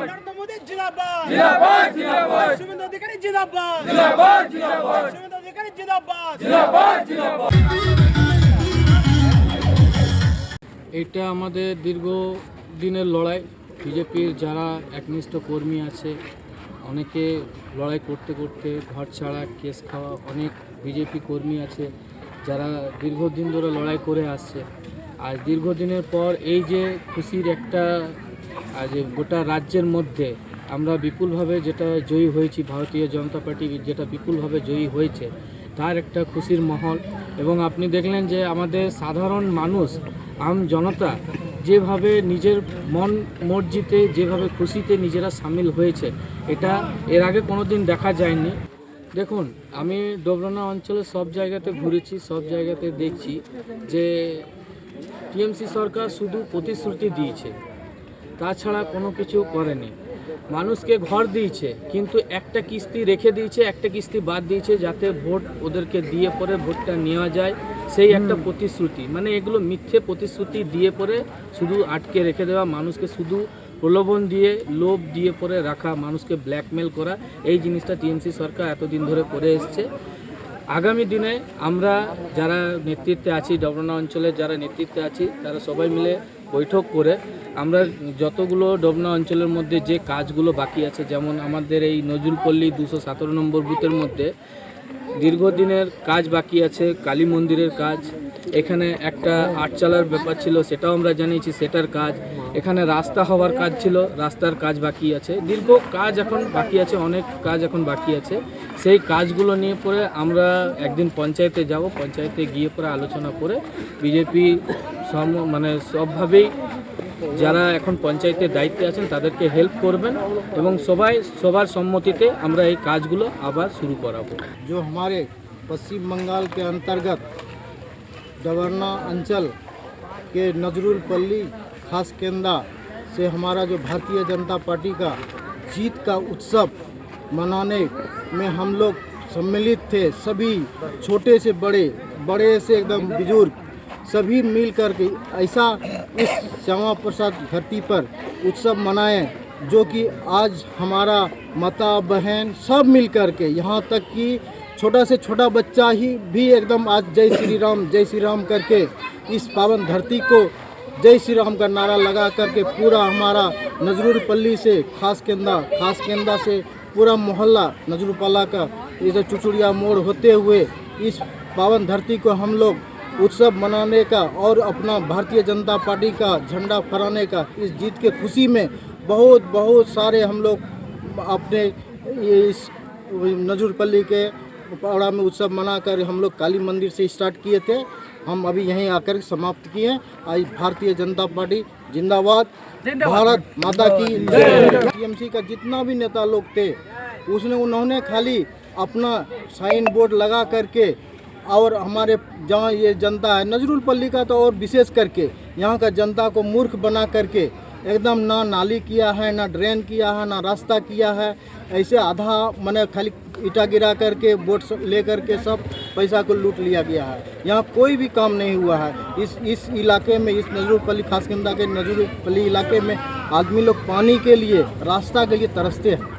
नरेंद्र मोदी जिंदाबाद जिंदाबाद जिंदाबाद शुभेंदु अधिकारी जिंदाबाद जिंदाबाद जिंदाबाद शुभेंदु अधिकारी जिंदाबाद जिंदाबाद जिंदाबाद। এটা আমাদের দীর্ঘ দিনের লড়াই। বিজেপির যারা একনিষ্ঠ কর্মী আছে অনেকে লড়াই করতে করতে ঘর ছাড়া কেস খাওয়া অনেক বিজেপি কর্মী আছে যারা দীর্ঘদিন ধরে লড়াই করে আসছে। আজ দীর্ঘদিনের পর এই যে খুশির একটা আজ গোটা রাজ্যের মধ্যে আমরা বিপুলভাবে যেটা জয়ী হয়েছি, ভারতীয় জনতা পার্টি যেটা বিপুলভাবে জয়ী হয়েছে তার একটা খুশির মহল। এবং আপনি দেখলেন যে আমাদের সাধারণ মানুষ আম জনতা যেভাবে নিজের মন মর্জিতে যেভাবে খুশিতে নিজেরা সামিল হয়েছে এটা এর আগে কোনো দিন দেখা যায়নি। দেখুন, আমি ডোবরানা অঞ্চলে সব জায়গাতে ঘুরেছি, সব জায়গাতে দেখছি যে টিএমসি সরকার শুধু প্রতিশ্রুতি দিয়েছে, তাছাড়া কোনো কিছু করেনি। মানুষকে ঘর দিয়েছে কিন্তু একটা কিস্তি রেখে দিয়েছে, একটা কিস্তি বাদ দিয়েছে যাতে ভোট ওদেরকে দিয়ে পরে ভোটটা নেওয়া যায়, সেই একটা প্রতিশ্রুতি। মানে এগুলো মিথ্যে প্রতিশ্রুতি দিয়ে পরে শুধু আটকে রেখে দেওয়া, মানুষকে শুধু প্রলোভন দিয়ে লোভ দিয়ে পরে রাখা, মানুষকে ব্ল্যাকমেল করা, এই জিনিসটা টিএমসি সরকার এতদিন ধরে করে এসছে। আগামী দিনে আমরা যারা নেতৃত্বে আছি, ডোবরানা অঞ্চলে যারা নেতৃত্বে আছি তারা সবাই মিলে বৈঠক করে আমরা যতগুলো ডোবরানা অঞ্চলের মধ্যে যে কাজগুলো বাকি আছে, যেমন আমাদের এই নজরুলপল্লী 217 নম্বর বুথের মধ্যে দীর্ঘদিনের কাজ বাকি আছে, কালী মন্দিরের কাজ, এখানে একটা আটচালার ব্যাপার ছিল সেটাও আমরা জানিয়েছি, সেটার কাজ, এখানে রাস্তা হওয়ার কাজ ছিল, রাস্তার কাজ বাকি আছে, দীর্ঘ কাজ এখন বাকি আছে, অনেক কাজ এখন বাকি আছে। সেই কাজগুলো নিয়ে পরে আমরা একদিন পঞ্চায়েতে যাব, পঞ্চায়েতে গিয়ে পরে আলোচনা করে বিজেপি মানে সবভাবেই যারা এখন পঞ্চায়েতের দায়িত্বে আছেন তাদেরকে হেল্প করবেন এবং সবার সম্মতিতে আমরা এই কাজগুলো আবার শুরু করাবো। जो हमारे पश्चिम बंगाल के अंतर्गत डोबराना अंचल के नजरुलपल्ली खास केंद्र से हमारा जो भारतीय जनता पार्टी का जीत का उत्सव मनाने में हम लोग सम्मिलित थे। सभी छोटे से बड़े से एकदम बुजुर्ग सभी मिल कर के ऐसा इस श्यामा प्रसाद धरती पर उत्सव मनाएं जो कि आज हमारा माता बहन सब मिल कर के, यहाँ तक कि छोटा से छोटा बच्चा ही भी एकदम आज जय श्री राम करके इस पावन धरती को जय श्री राम का नारा लगा करके पूरा हमारा नजरुलपल्ली से खास केंद्र से पूरा मोहल्ला नजरुलपल्ला का ये जो चुचुड़िया मोड़ होते हुए इस पावन धरती को हम लोग उत्सव मनाने का और अपना भारतीय जनता पार्टी का झंडा फहराने का इस जीत के खुशी में बहुत सारे हम लोग अपने इस नजरुलपल्ली के पावड़ा में उत्सव मनाकर हम लोग काली मंदिर से स्टार्ट किए थे। हम अभी यहीं आकर समाप्त किए। आज भारतीय जनता पार्टी जिंदाबाद, भारत माता की जय। टीएमसी का जितना भी नेता लोग थे उन्होंने खाली अपना साइन बोर्ड लगा करके और हमारे जहाँ ये जनता है नजरुलपल्ली का तो और विशेष करके यहाँ का जनता को मूर्ख बना करके एकदम ना नाली किया है, ना ड्रेन किया है, ना रास्ता किया है। ऐसे आधा मैंने खाली ईटा गिरा करके वोट ले करके सब पैसा को लूट लिया गया है। यहाँ कोई भी काम नहीं हुआ है। इस इलाके में, इस नजरुलपल्ली खास केंद्र के नजरुलपल्ली इलाके में आदमी लोग पानी के लिए, रास्ता के लिए तरसते हैं।